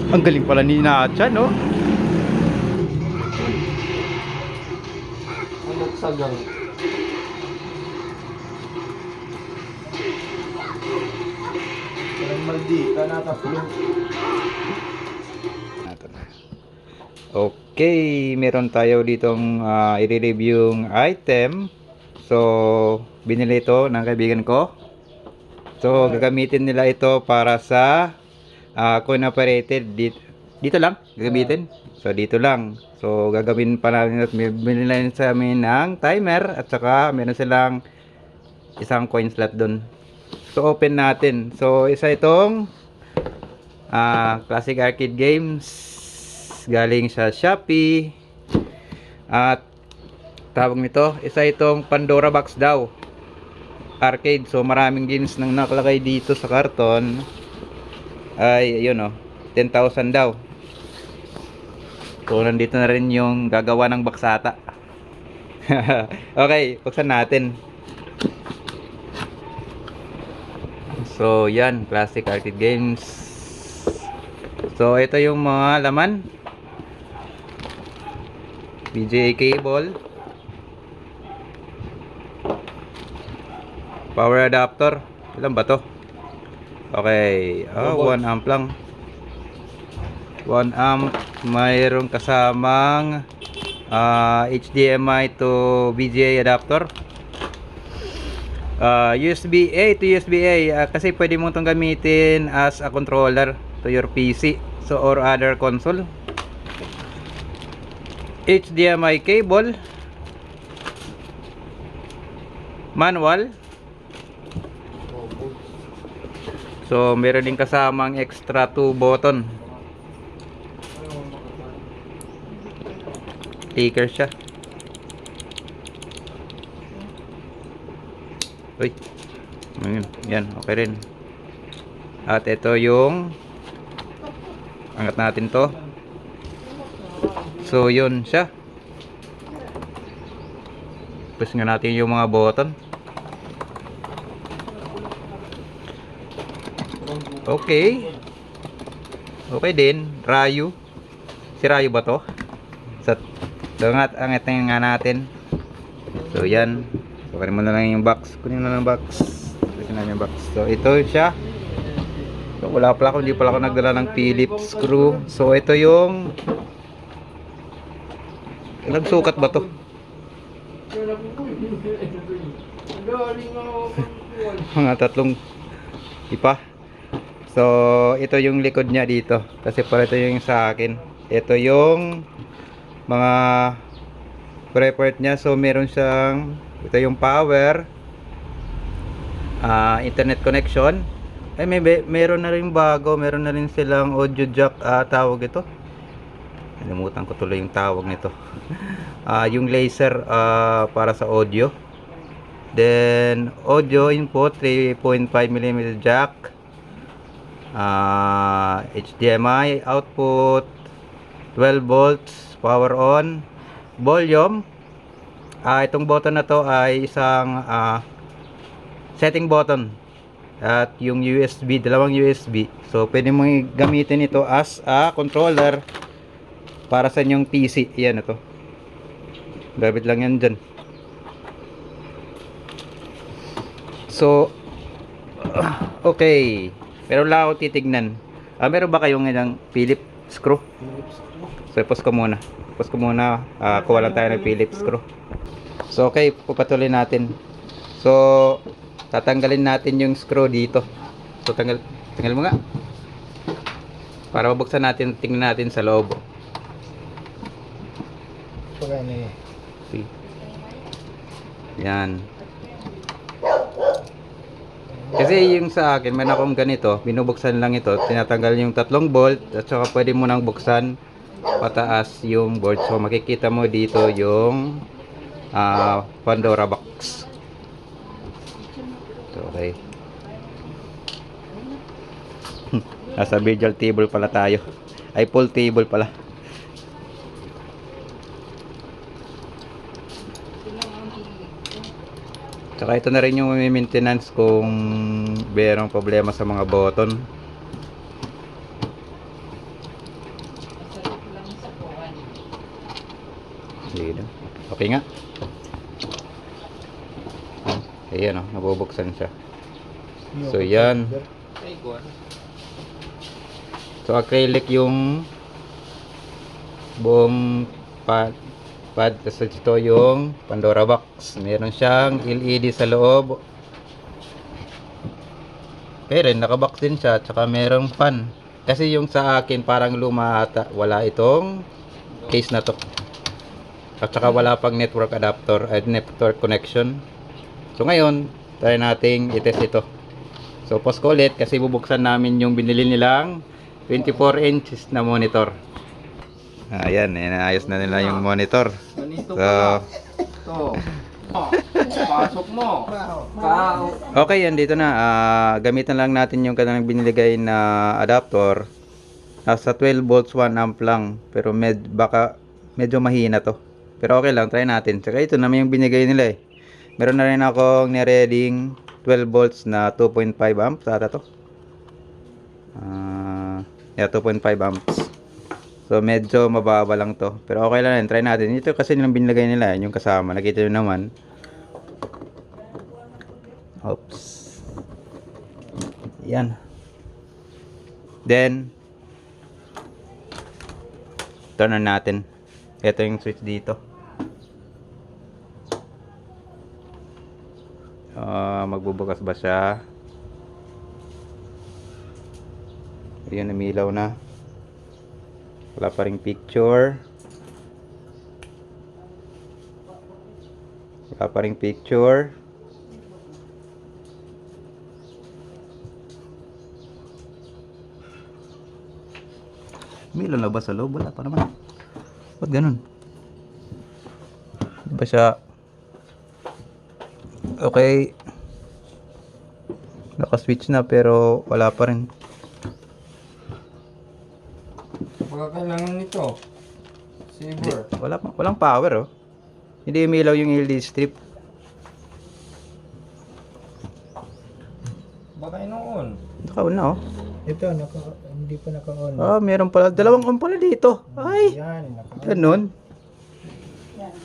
Ang galing pala ni Nacha, no? Ang nagsagang. Parang maldita na tatlo. Okay, meron tayo ditong i-review yung item. So, binili ito ng kaibigan ko. So, gagamitin nila ito para sa coin operated. Dito lang, gagamitin. So, dito lang. So, gagawin pa namin at binili na sa amin ng timer at saka meron silang isang coin slot doon. So, open natin. So, isa itong classic arcade games galing sa Shopee. At tawag nito, isa itong Pandora box daw. Arcade. So maraming games nang nakalagay dito sa karton. Ay, ayun oh. 10,000 daw. So nandito na rin yung gagawa ng baksata. Okay, buksan natin. So yan, classic arcade games. So ito yung mga laman. VGA cable, power adapter. Ilan ba to? Okay, 1 amp lang. 1 amp. Mayroong kasamang HDMI to VGA adapter, USB A to USB A, kasi pwede mo itong gamitin as a controller to your PC so or other console. HDMI cable, manual. So meron din kasamang extra 2 button. Sticker siya. Uy. Yan, okay rin. At ito yung angat natin to. So yun siya. Press nga natin yung mga button. Okay. Okay din. Rayo. Si Rayo ba to? So angat nga natin. So yan. So kunin mo na lang yung box. Kunin mo na lang yung box. Kunin na yung box. So ito siya. So wala pala ako. Hindi pala ako nagdala ng Phillips screw. So ito yung ilang sukat ba to? Mga 3 ipa. So ito yung likod niya dito. Kasi pala ito yung sa akin. Ito yung mga pre-part niya. So meron siyang, ito yung power, internet connection. Ay meron na rin bago. Meron na rin silang audio jack, tawag ito. Nalimutan ko tuloy yung tawag nito. Yung laser para sa audio. Then audio input 3.5mm jack. HDMI output 12 volts, power on, volume. Itong button na to ay isang setting button. At yung USB, dalawang USB. So pwede mong gamitin ito as a controller para sa inyong PC. Yan ito. Gamit lang yan dyan. So okay. Pero wala ako titignan. Meron ba kayong ilang Phillips screw? So pause ko muna. Pause ko muna. Kuha lang tayo ng Phillips screw. So okay, pupatuloy natin. So tatanggalin natin yung screw dito. So tanggal mo nga. Para mabuksan natin, tingnan natin sa loob. See. Yan. Kasi yung sa akin, may akong ganito, binubuksan lang ito, tinatanggal yung 3 bolt at saka pwede mo nang buksan pataas yung board. So makikita mo dito yung Pandora box. So, okay. Nasa virtual table pala tayo. Ay full table pala. Tsaka ito na rin yung maintenance kung mayroong problema sa mga button. Dito. Okay nga. Ayan, oh, nabubuksan siya. So, yan. So, acrylic yung buong pad. Tapos ito yung Pandora box. Meron siyang LED sa loob. Pero nakabox din siya. Tsaka merong fan. Kasi yung sa akin parang luma ata. Wala itong case na to. At saka wala pang network adapter at network connection. So ngayon, try nating i-test ito. So pause ko ulit kasi bubuksan namin yung binili nilang 24 inches na monitor. Ayan, inaayos na nila yung monitor. So, Pasok mo. okay, yan dito na. Gamitan lang natin yung kanilang biniligay na adapter. Nasa 12 volts 1 amp lang. Pero baka medyo mahina to. Pero okay lang, try natin. Saka ito naman yung binigay nila eh. Meron na rin akong nireading 12 volts na 2.5 amps. Sara to. 2.5 amps. So medyo mababa lang to. Pero okay lang yan. Try natin. Ito kasi nilang binilagay nila. Yung kasama. Nakita nyo naman. Oops. Yan. Then turn on natin. Ito yung switch dito. Magbubukas ba siya? Ayan, namilaw na. Wala pa ring picture. Wala pa ring picture. Umilaw na ba sa loob? Wala pa naman. Ba't ganun? Di ba siya okay? Naka-switch na pero wala pa rin. Baka kailangan nito. Saver. Walang power, oh. Hindi umilaw yung LED strip. Baka inoon. Naka-on na, oh. Ito, hindi pa naka-on. Meron pala. Dalawang on pala dito. Ay! Yan, naka-on. Ganun.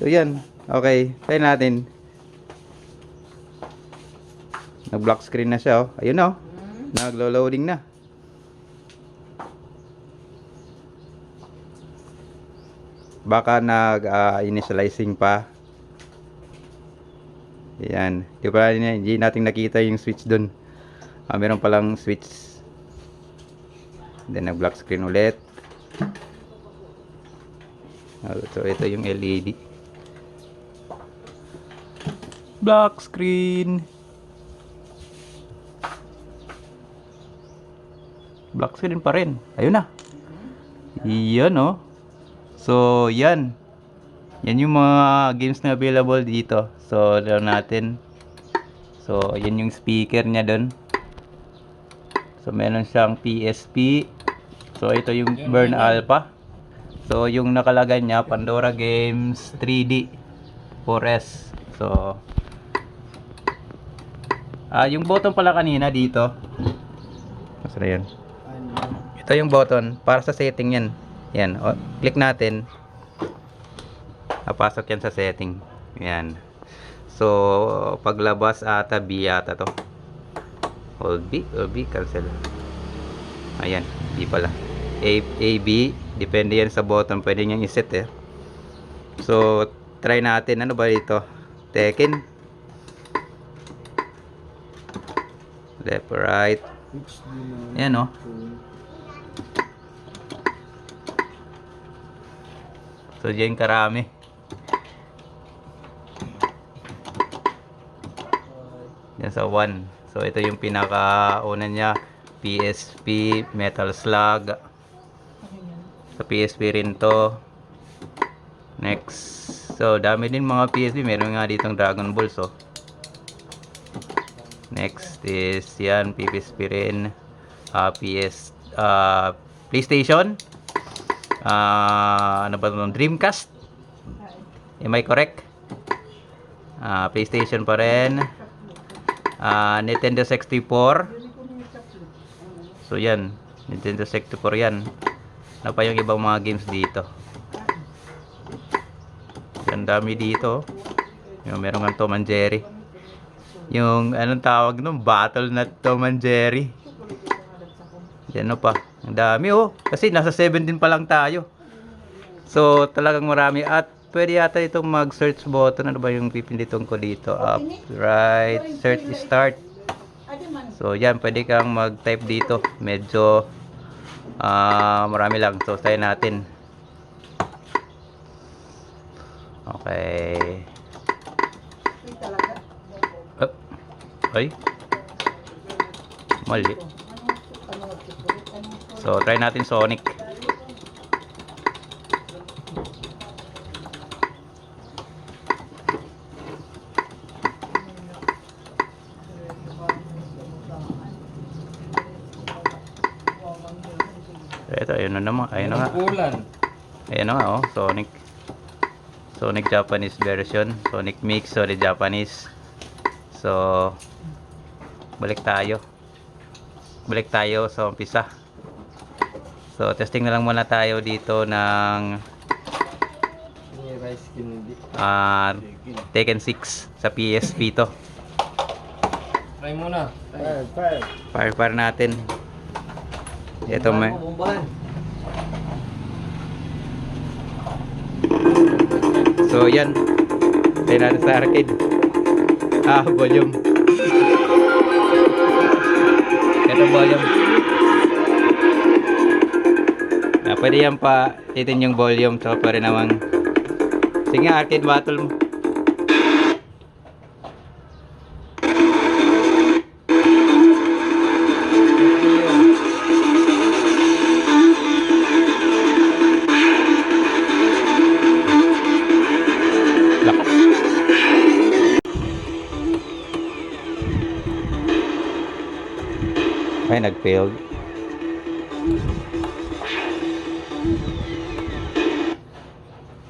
So, yan. Okay. Try natin. Nag-block screen na siya, oh. Ayun, oh. Naglo-loading na. Baka nag-initializing pa. Yan. Hindi natin nakita yung switch dun. Meron palang switch. Then nag-block screen ulit. So ito yung LED. Block screen. Block screen pa rin. Ayun na. Yan, oh. So, yan. Yan yung mga games na available dito. So, laro natin. So, yan yung speaker niya doon. So, meron siyang PSP. So, ito yung Burn Alpha. So, yung nakalagay niya, Pandora Games 3D 4S. So, yung button pala kanina dito. Masara yan. Ito yung button. Para sa setting yan. Yan, click natin. Napasok yan sa setting. Yan. So, paglabas ata B ata to. Hold B or B, cancel. Ayan, B pala. A, B, depende yan sa button. Pwede niyang iset eh. So, try natin. Ano ba dito? Tekken. Left, right. Ayan, oh. So, dyan karami. Yan sa 1. So, ito yung pinaka-una niya. PSP, Metal Slug. Sa PSP rin to. Next. So, dami din mga PSP. Meron nga ditong Dragon Balls, oh. Next is yan, PSP rin. PlayStation. Ano ba ito? Dreamcast. Am I correct? PlayStation pa rin. Nintendo 64. So yan, Nintendo 64 yan. Ano pa yung ibang mga games dito? Ang dami dito. Yung meron ng Tom and Jerry. Yung anong tawag nun? Battle na Tom and Jerry. Yan pa. Ang dami Kasi nasa 7 din pa lang tayo. So talagang marami. At pwede yata itong mag-search button. Ano ba yung pipindutin ko dito? Up, right, search, start. So yan, pwede kang mag-type dito. Medyo marami lang. So try natin. Okay. Ay. Mali. So try natin Sonic. Ito, ayun na naman. Ayun na nga. Ulan. Ayun na nga, Sonic. Sonic Japanese version. Sonic Mix, Sonic Japanese. So, balik tayo sa umpisa. So, testing na lang muna tayo dito ng Rice candy. Tekken 6 sa PSP to. Try muna. Fire natin. Ito may So yan. Try natin sa arcade. Volume. Ito volume. Pwede yan pa itin yung volume. So pwede naman. Sige nga, arcade battle mo. Ay, nag-failed.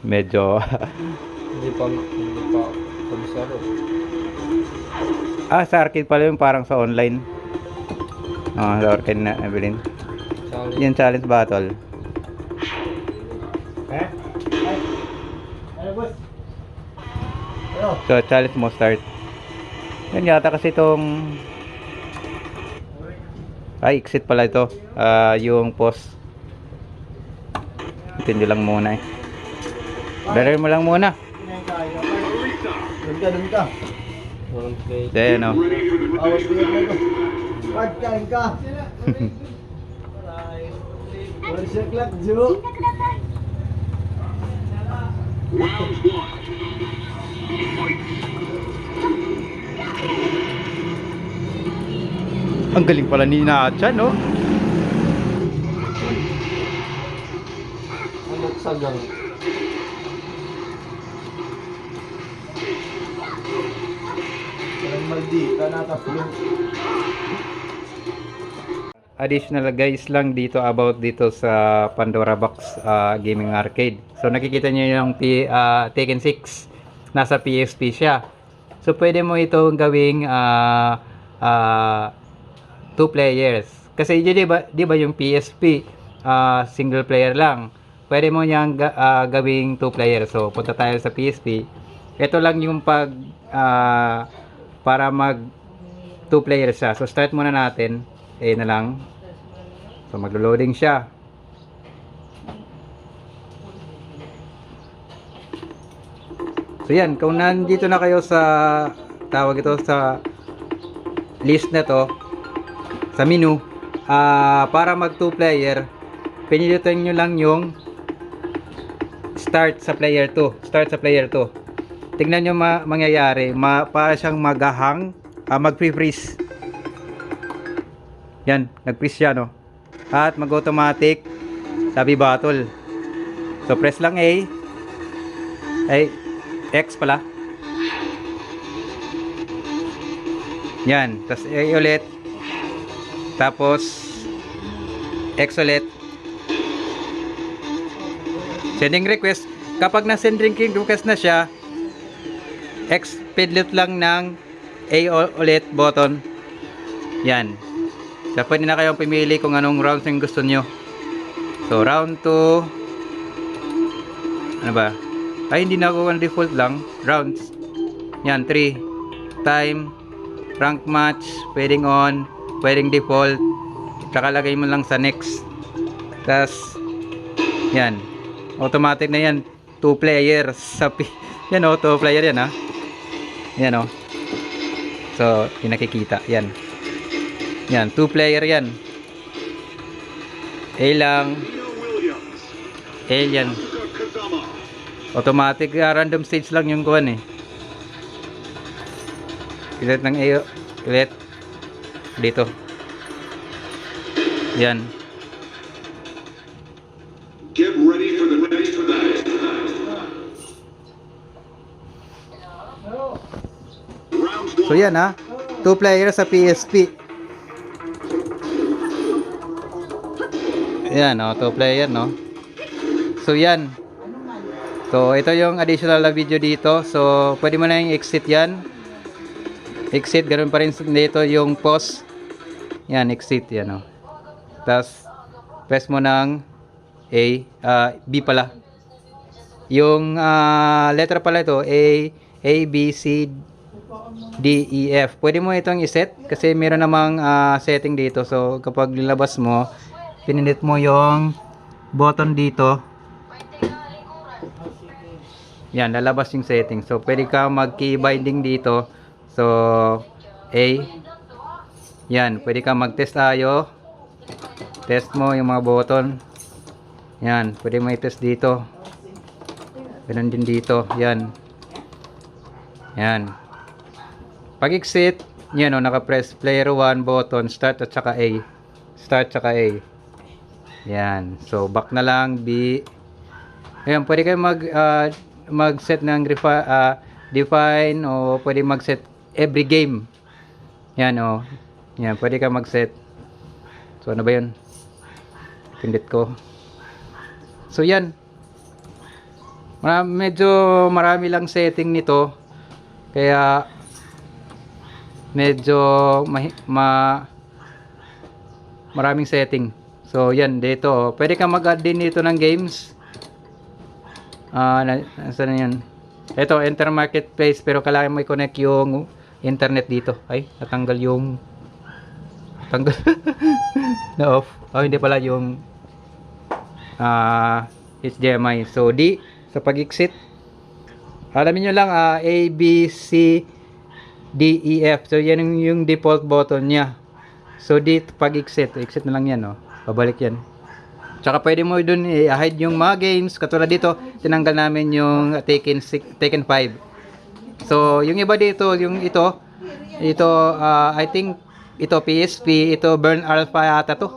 Medyo Hindi pa kabisado. sa arcade pala yung parang sa online. Sa arcade na nabilin. Yung challenge battle. So challenge mo start. Yan yata kasi itong exit pala ito. Yung pause. Hindi lang muna Dalhin mo lang muna. Doon ka. Ayan Awas ko yan ito. Kain ka. Wala siya klap, Jo. Ang galing pala ni Nacha, no? Anong sagang? Parang maldita nataplo. Additional guys lang dito about dito sa Pandora Box Gaming Arcade. So nakikita niyo yung Tekken 6 nasa PSP siya. So pwede mo ito gawing 2 players. Kasi di ba yung PSP single player lang. Pwede mo niyang gawing 2 players. So punta tayo sa PSP. Ito lang yung para mag 2 players siya. So start muna natin. Na lang. So maglo-loading siya. So yan, kung nandito na kayo sa tawag ito sa list na to, sa menu, para mag 2 player, pindutin nyo lang yung start sa player 2. Start sa player 2. Tingnan nyo mangyayari, para siyang maghahang, mag-freeze. Yan, nag-freeze siya, no? At mag-automatic sabi battle. So press lang A. X pala. Yan, tapos A ulit. Tapos X ulit. Sending request. Kapag na-sending request na siya, X pindot lang ng A ulit button. Yan. So, pwede na kayong pumili kung anong rounds yung gusto nyo. So, round 2. Ano ba? Ay, hindi na ako default lang. Rounds. Yan, 3. Time. Rank match. Pwedeng on. Pwedeng default. Tsaka lagay mo lang sa next. Tas, yan. Automatic na yan. 2 players. Yan o, 2 player yan ha. Yan o. So, yung nakikita. Yan. Yan, 2 player yan. A lang. A yan. Automatic, random stage lang yung kuhan eh. Ulit ng A. Ulit. Dito. Yan. Get ready for the next event. Round So yan ha. 2 players sa PSP. Yan o, 2 player no. So yan. So ito yung additional na video dito. So pwede mo na yung exit yan. Exit, ganoon pa rin dito yung pause. Yan, exit yan o. Tapos press mo ng B pala. Yung letter pala ito A, B, C, D, E, F. Pwede mo itong iset kasi meron namang setting dito. So kapag nilabas mo, pinindit mo yung button dito. Yan, lalabas yung setting. So pwede ka mag key binding dito. So A. Yan, pwede ka mag test tayo. Test mo yung mga button. Yan, pwede mo i-test dito. Ganun din dito. Yan. Yan. Pag exit, yan o, naka-press player 1 button, start at saka A. Start saka A. Yan. So, back na lang, B. Ayan, pwede kayo mag-set ng define o pwede mag-set every game. Yan o. Yan, pwede ka mag-set. So, ano ba yun? Pindit ko. So, yan. Medyo marami lang setting nito. Kaya, medyo maraming setting. So, yan. Dito, oh. Pwede ka mag-add din dito ng games. Saan yan? Ito, enter marketplace. Pero kailangan mo i-connect yung internet dito. Ay, natanggal yung na-off. Oh, hindi pala yung HDMI. So, D sa pag-exit. Alamin nyo lang A, B, C, D, E, F. So, yan yung default button nya. So, D pag-exit. Exit na lang yan. Oh. Pabalik yan. Tsaka pwede mo dun i-hide yung mga games. Katulad dito, tinanggal namin yung Tekken 5. So, yung iba dito, yung ito, I think, ito PSP, ito Burn Alpha yata to.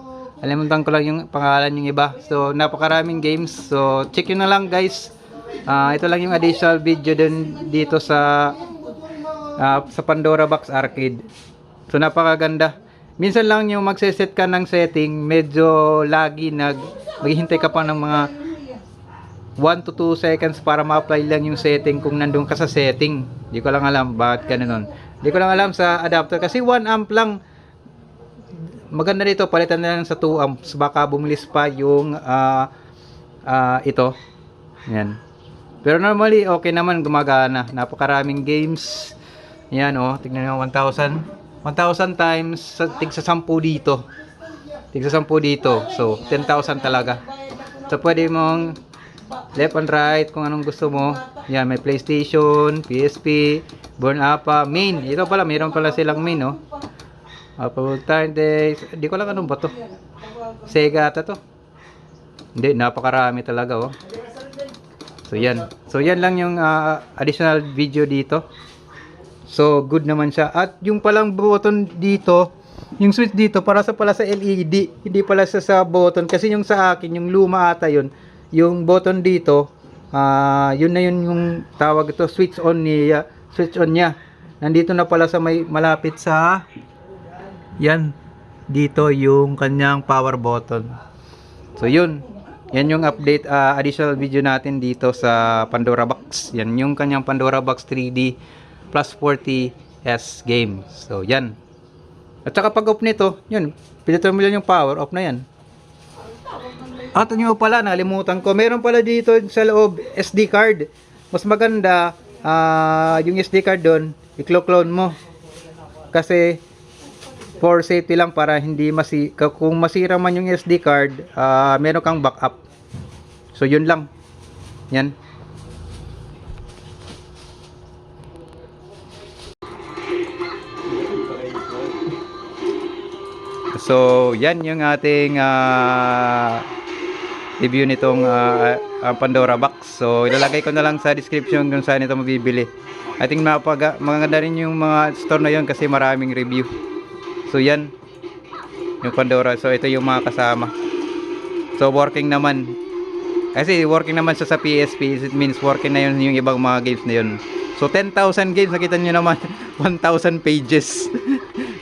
Alimutan ko lang yung pangalan yung iba. So, napakaraming games. So, check yun na lang guys. Ito lang yung additional video dito sa Pandora Box Arcade. So, napakaganda. Minsan lang yung magse-set ka ng setting, medyo lagi maghihintay ka pa ng mga 1 to 2 seconds para ma-apply lang yung setting kung nandun ka sa setting. Hindi ko lang alam bakit ganun. Hindi ko lang alam sa adapter kasi 1 amp lang. Maganda dito, palitan na lang sa 2 amps. Baka bumilis pa yung ito. Yan. Pero normally, okay naman, gumagana. Napakaraming games. Yan oh, tignan nyo, 1,000 times, tig sa 10 dito. Tig sa 10 dito. So, 10,000 talaga. So, pwede mong left and right kung anong gusto mo. Yan, may PlayStation, PSP, Burn Alpha, main. Ito pala, mayroon pala silang main, no? Apple Time Days. Di ko lang anong ba to? Sega ata to. Hindi, napakarami talaga, oh. So, yan. So, yan lang yung additional video dito. So, good naman siya. At yung palang button dito, yung switch dito, pala sa LED. Hindi pala sa button. Kasi yung sa akin, yung luma ata yun. Yung button dito, yun na yun yung tawag ito, switch on niya. Nandito na pala sa may malapit sa, yan, dito yung kanyang power button. So, yun. Yan yung update, additional video natin dito sa Pandora Box. Yan yung kanyang Pandora Box 3D plus 40S game. So, yan. At saka pag off nito, yun, pilitan mo lang yung power, off na yan. At nyo pala, nalimutan ko, meron pala dito sa loob, SD card. mas maganda yung SD card doon, i-clone mo. Kasi for safety lang, para hindi kung masira man yung SD card, meron kang backup. So yun lang. Yan. So yan yung ating review nitong Pandora box. So ilalagay ko na lang sa description kung saan ito mabibili. I think maganda rin yung mga store na yun kasi maraming review. So yan yung Pandora. So ito yung mga kasama. So working naman. Kasi working naman siya sa PSP. It means working na yun yung ibang mga games na yun. So 10,000 games, nakita nyo naman 1,000 pages.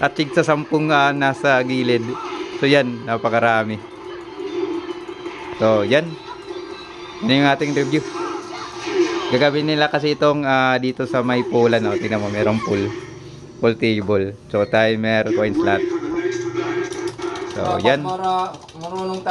At tig sa 10 nasa gilid. So yan, napakarami. So yan. Yan yung ating review. Gagawin nila kasi itong dito sa may pool, no? Tingnan mo, merong pool table. So timer, coins lahat. So yan. Para marunong